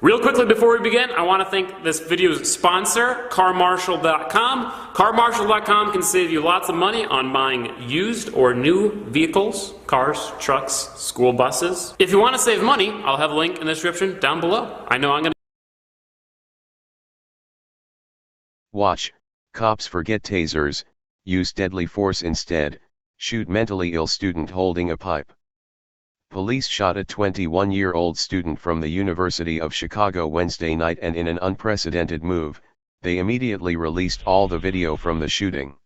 Real quickly before we begin, I want to thank this video's sponsor, CarMarshal.com. CarMarshal.com can save you lots of money on buying used or new vehicles, cars, trucks, school buses. If you want to save money, I'll have a link in the description down below. I know I'm going to... Watch, cops forget tasers, use deadly force instead, shoot mentally ill student holding a pipe. Police shot a 21-year-old student from the University of Chicago Wednesday night, and in an unprecedented move, they immediately released all the video from the shooting.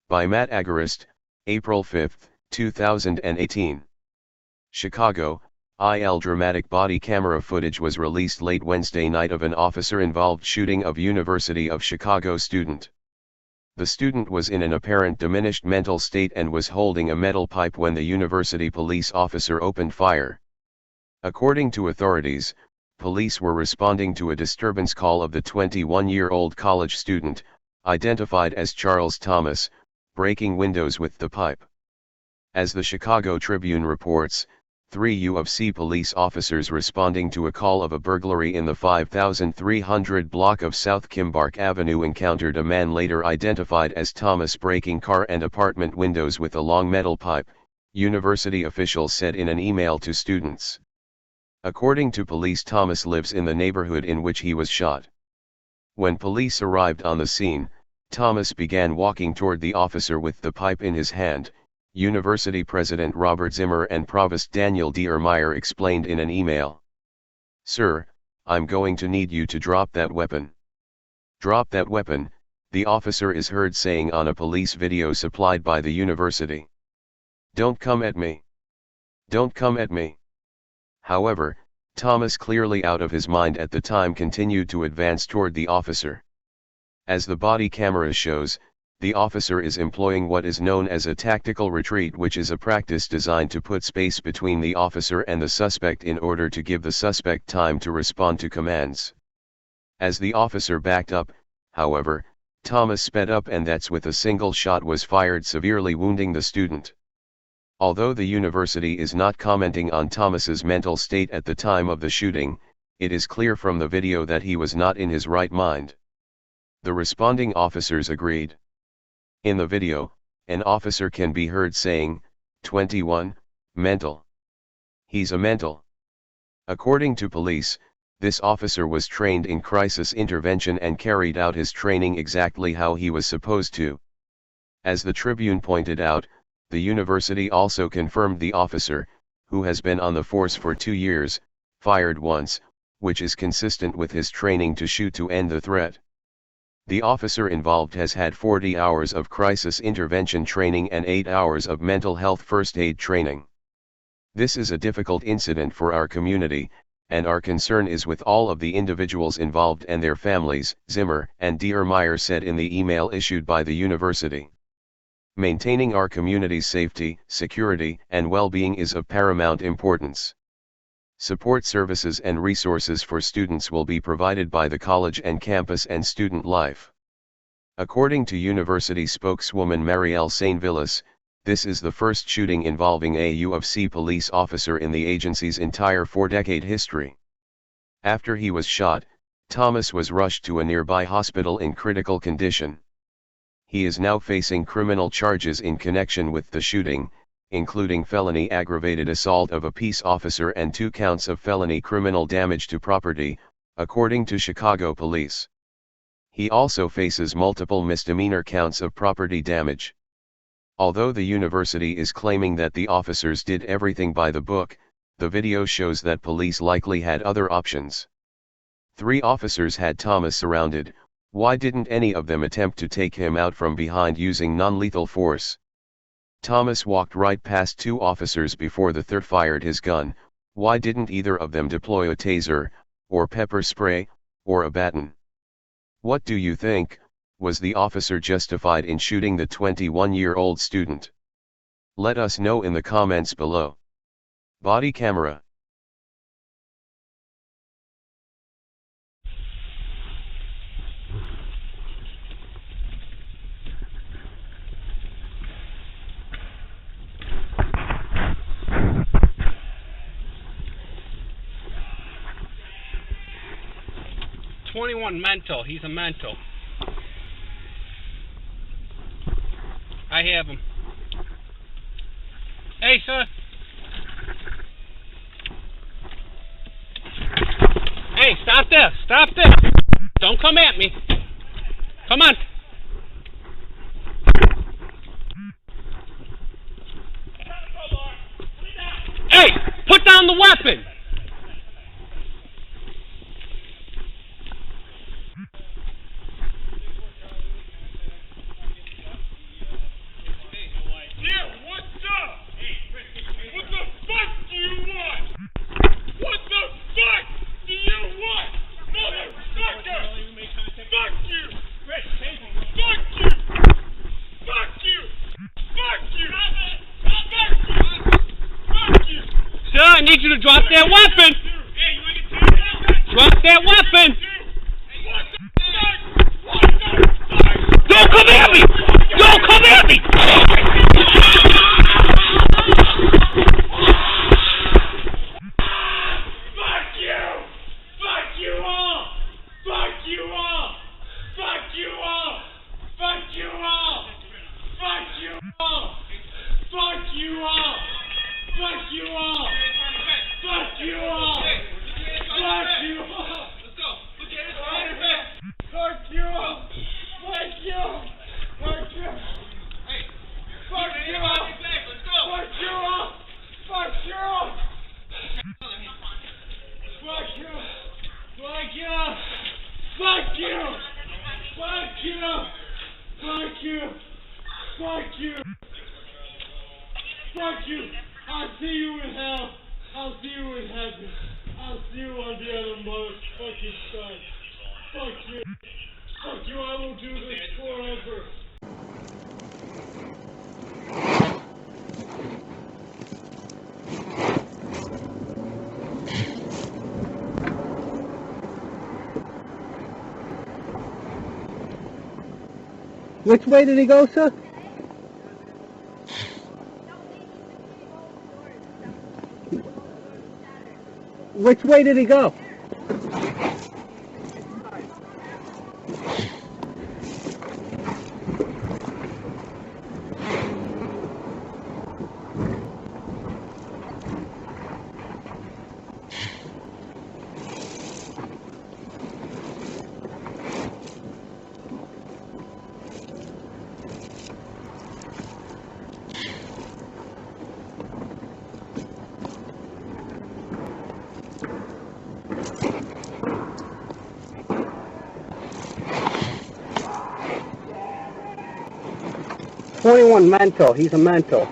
By Matt Agarist, April 5, 2018. Chicago, IL. Dramatic body camera footage was released late Wednesday night of an officer-involved shooting of University of Chicago student. The student was in an apparent diminished mental state and was holding a metal pipe when the university police officer opened fire. According to authorities, police were responding to a disturbance call of the 21-year-old college student, identified as Charles Thomas, breaking windows with the pipe. As the Chicago Tribune reports, 3 U of C police officers responding to a call of a burglary in the 5300 block of South Kimbark Avenue encountered a man later identified as Thomas breaking car and apartment windows with a long metal pipe, university officials said in an email to students. According to police, Thomas lives in the neighborhood in which he was shot. When police arrived on the scene, Thomas began walking toward the officer with the pipe in his hand. University President Robert Zimmer and Provost Daniel Diermeyer explained in an email. "Sir, I'm going to need you to drop that weapon. Drop that weapon," the officer is heard saying on a police video supplied by the university. "Don't come at me. Don't come at me." However, Thomas, clearly out of his mind at the time, continued to advance toward the officer. As the body camera shows, the officer is employing what is known as a tactical retreat, which is a practice designed to put space between the officer and the suspect in order to give the suspect time to respond to commands. As the officer backed up, however, Thomas sped up, and that's with a single shot was fired, severely wounding the student. Although the university is not commenting on Thomas's mental state at the time of the shooting, it is clear from the video that he was not in his right mind. The responding officers agreed. In the video, an officer can be heard saying, 21, mental. He's a mental. According to police, this officer was trained in crisis intervention and carried out his training exactly how he was supposed to. As the Tribune pointed out, the university also confirmed the officer, who has been on the force for 2 years, fired once, which is consistent with his training to shoot to end the threat. The officer involved has had 40 hours of crisis intervention training and 8 hours of mental health first aid training. This is a difficult incident for our community, and our concern is with all of the individuals involved and their families, Zimmer and Diermeyer said in the email issued by the university. Maintaining our community's safety, security, and well-being is of paramount importance. Support services and resources for students will be provided by the college and campus and student life. According to university spokeswoman Marielle Saint-Villas, this is the first shooting involving a U of C police officer in the agency's entire 4-decade history. After he was shot, Thomas was rushed to a nearby hospital in critical condition. He is now facing criminal charges in connection with the shooting, including felony aggravated assault of a peace officer and 2 counts of felony criminal damage to property, according to Chicago police. He also faces multiple misdemeanor counts of property damage. Although the university is claiming that the officers did everything by the book, the video shows that police likely had other options. 3 officers had Thomas surrounded. Why didn't any of them attempt to take him out from behind using non-lethal force? Thomas walked right past 2 officers before the third fired his gun. Why didn't either of them deploy a taser, or pepper spray, or a baton? What do you think? Was the officer justified in shooting the 21-year-old student? Let us know in the comments below. Body camera. 21 mental. He's a mental. I have him. Hey, sir. Hey, stop there. Stop there. Don't come at me. Come on. Hey, put down the weapon. Sir, I need you to drop that weapon! Drop that weapon! Don't come at me! Don't come at me! Fuck you! Fuck you all! Fuck you all! Fuck you all! Fuck you all! Fuck you all! Fuck you all! Fuck you all! Fuck you all! Fuck you all! Let's go! Look at it! Fuck you all! Fuck you! Fuck you! Hey! Fuck you all! Let's go! Fuck you all! Fuck you all! Fuck you! Fuck you! Fuck you! Fuck you! Fuck you! Fuck you! Fuck you! I'll see you in hell. I'll see you in heaven. I'll see you on the other motherfucking side. Fuck you. Fuck you. I will do this forever. Which way did he go, sir? Which way did he go? Mental. He's a mental.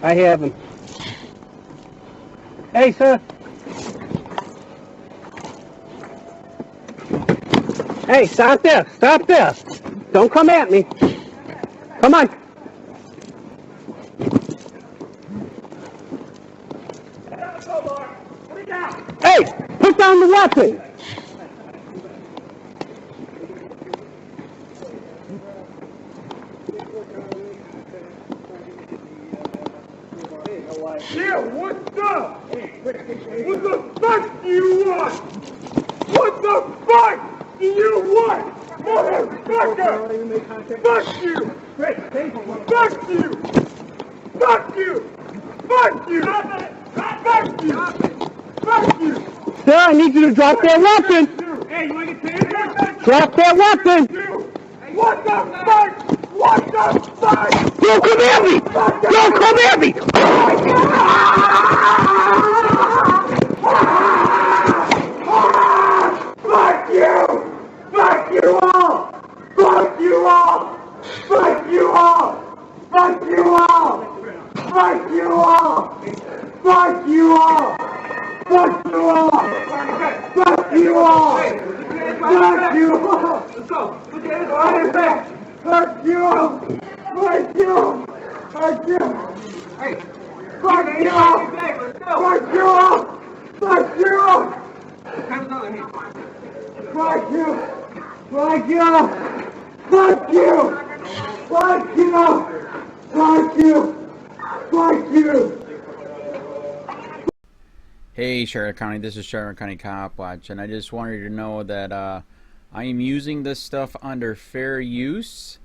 I have him. Hey, sir. Hey, stop there. Stop there. Don't come at me. Come on. Hey, put down the weapon. Yeah, what's up? What the fuck do you want? What the fuck do you want? Motherfucker! Fuck you! Fuck you! Fuck you! Fuck you! Fuck you! Fuck you! Sir, I need you to drop that weapon! Hey, you want to get Taser? Drop that weapon! What the fuck? What the fuck? Don't come at me! Don't come at me! Fuck you! Fuck you all! Fuck you all! Fuck you all! Fuck you all! Fuck you all! Fuck you all! Fuck you all! Fuck you all! Fuck you all! Let's go! Look at it! Fuck you! Fuck you! Fuck you! Hey! Fuck you! Fuck you! Fuck you! Fuck you! Fuck you! Fuck you! Fuck you! Fuck you! Fuck you! Hey Charlotte County, this is Charlotte County COPWATCH, and I just wanted you to know that I am using this stuff under fair use.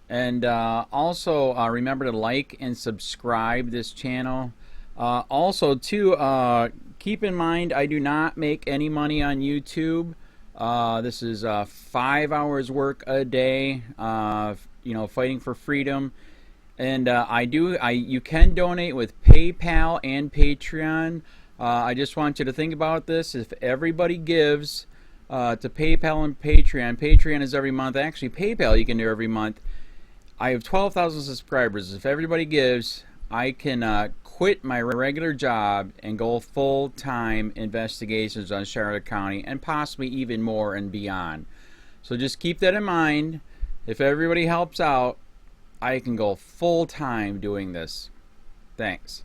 And also remember to like and subscribe this channel. Also too, keep in mind I do not make any money on YouTube. This is 5 hours work a day, you know, fighting for freedom. And you can donate with PayPal and Patreon. I just want you to think about this. If everybody gives to PayPal and Patreon, Patreon is every month. Actually, PayPal you can do every month. I have 12,000 subscribers. If everybody gives, I can quit my regular job and go full-time investigations on Charlotte County and possibly even more and beyond. So just keep that in mind. If everybody helps out, I can go full-time doing this. Thanks.